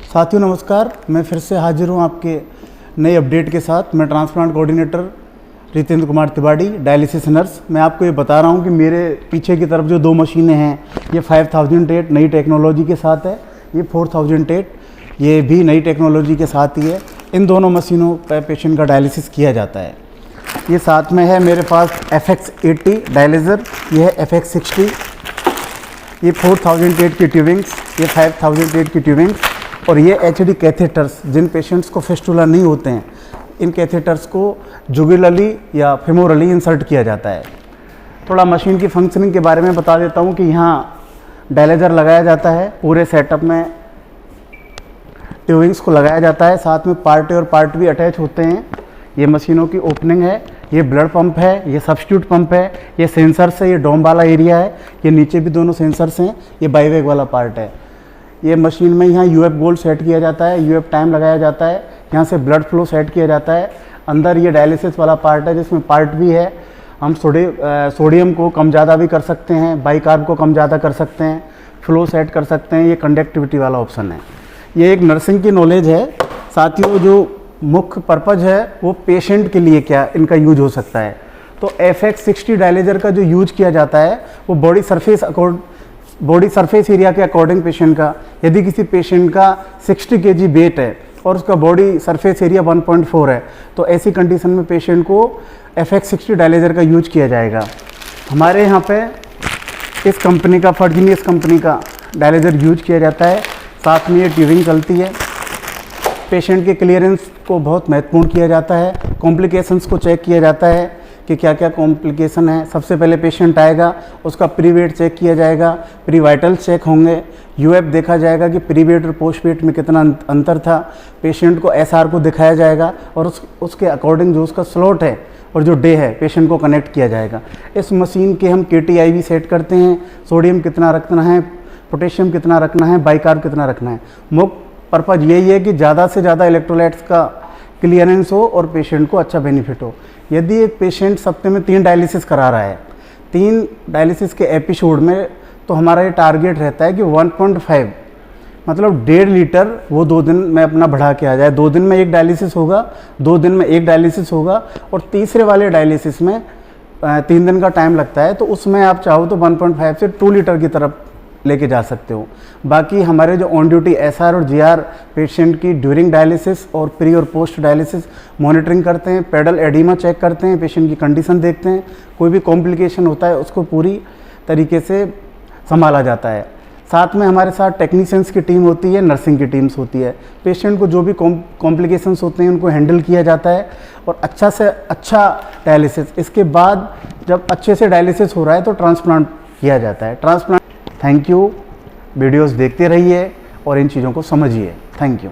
साथियों नमस्कार, मैं फिर से हाजिर हूँ आपके नए अपडेट के साथ। मैं transplant coordinator Ritendra Kumar Tiwari, dialysis nurse. मैं आपको ये बता रहा हूँ कि मेरे पीछे की तरफ जो दो मशीनें हैं, ये 5008 नई टेक्नोलॉजी के साथ है, ये 4008 ये भी नई टेक्नोलॉजी के साथ ही है। इन दोनों मशीनों पर पेशेंट का डायलिसिस किया जाता है। ये साथ में है मेरे पास FX80 डायलिज़र, ये है FX60, ये 4008 की ट्यूबिंग्स, ये 5008 की ट्यूबिंग्स, और ये HD कैथेटर्स। जिन पेशेंट्स को फिस्टुला नहीं होते हैं, इन कैथेटर्स को जुगुलरली या फेमोरली इंसर्ट किया जाता है। थोड़ा मशीन की फंक्शनिंग के बारे में बता देता हूँ कि यहाँ डायलिज़र लगाया जाता है, पूरे सेटअप में ट्यूबिंग्स को लगाया जाता है, साथ में पार्ट ए और पार्ट बी अटैच होते हैं। ये मशीनों की ओपनिंग है, ये ब्लड पंप है, ये सब्स्टिट्यूट पंप है, ये सेंसर्स है, ये डोम वाला एरिया है, ये नीचे भी दोनों सेंसर्स हैं, ये बाईवेग वाला पार्ट है। ये मशीन में यहाँ UF गोल्ड सेट किया जाता है, UF टाइम लगाया जाता है, यहाँ से ब्लड फ्लो सेट किया जाता है। अंदर ये डायलिसिस वाला पार्ट है जिसमें पार्ट भी है। हम सोडियम को कम ज़्यादा भी कर सकते हैं, बाइकार्ब को कम ज़्यादा कर सकते हैं, फ्लो सेट कर सकते हैं। ये कंडक्टिविटी वाला ऑप्शन है। ये एक नर्सिंग की नॉलेज है साथियों। जो मुख्य पर्पज़ है वो पेशेंट के लिए क्या इनका यूज हो सकता है। तो FX60 डायलिज़र का जो यूज किया जाता है वो बॉडी सरफेस एरिया के अकॉर्डिंग पेशेंट का, यदि किसी पेशेंट का 60 kg वेट है और उसका बॉडी सरफेस एरिया 1.4 है, तो ऐसी कंडीशन में पेशेंट को FX60 डायलिज़र का यूज किया जाएगा। हमारे यहाँ पे इस कंपनी का, फर्जीनियस कंपनी का डायलिज़र यूज किया जाता है। साथ में ये ट्यूबिंग चलती है। पेशेंट के क्लियरेंस को बहुत महत्वपूर्ण किया जाता है। कॉम्प्लिकेशंस को चेक किया जाता है कि क्या क्या कॉम्प्लिकेशन है। सबसे पहले पेशेंट आएगा, उसका प्री वेट चेक किया जाएगा, प्री वाइटल्स चेक होंगे, UF देखा जाएगा कि प्री वेट और पोस्ट वेट में कितना अंतर था। पेशेंट को SR को दिखाया जाएगा और उसके अकॉर्डिंग जो उसका स्लॉट है और जो डे है, पेशेंट को कनेक्ट किया जाएगा। इस मशीन के हम KTIV सेट करते हैं, सोडियम कितना रखना है, पोटेशियम कितना रखना है, बाइकार्ब कितना रखना है। मुख्य पर्पज़ यही है कि ज़्यादा से ज़्यादा इलेक्ट्रोलाइट्स का क्लियरेंस हो और पेशेंट को अच्छा बेनिफिट हो। यदि एक पेशेंट हफ्ते में 3 डायलिसिस करा रहा है, 3 डायलिसिस के एपिसोड में, तो हमारा ये टारगेट रहता है कि 1.5 मतलब 1.5 लीटर वो 2 दिन में अपना बढ़ा के आ जाए। 2 दिन में 1 डायलिसिस होगा, 2 दिन में 1 डायलिसिस होगा, और तीसरे वाले डायलिसिस में 3 दिन का टाइम लगता है। तो उसमें आप चाहो तो 1.5 से 2 लीटर की तरफ लेके जा सकते हो। बाकी हमारे जो ऑन ड्यूटी SR और GR पेशेंट की ड्यूरिंग डायलिसिस और प्री और पोस्ट डायलिसिस मॉनिटरिंग करते हैं, पेडल एडिमा चेक करते हैं, पेशेंट की कंडीशन देखते हैं। कोई भी कॉम्प्लिकेशन होता है उसको पूरी तरीके से संभाला जाता है। साथ में हमारे साथ टेक्नीशियंस की टीम होती है, नर्सिंग की टीम्स होती है। पेशेंट को जो भी कॉम्प्लिकेशंस होते हैं उनको हैंडल किया जाता है और अच्छा से अच्छा डायलिसिस, इसके बाद जब अच्छे से डायलिसिस हो रहा है तो ट्रांसप्लांट किया जाता है। ट्रांसप्लांट। Thank you. वीडियोस देखते रहिए और इन चीज़ों को समझिए। Thank you.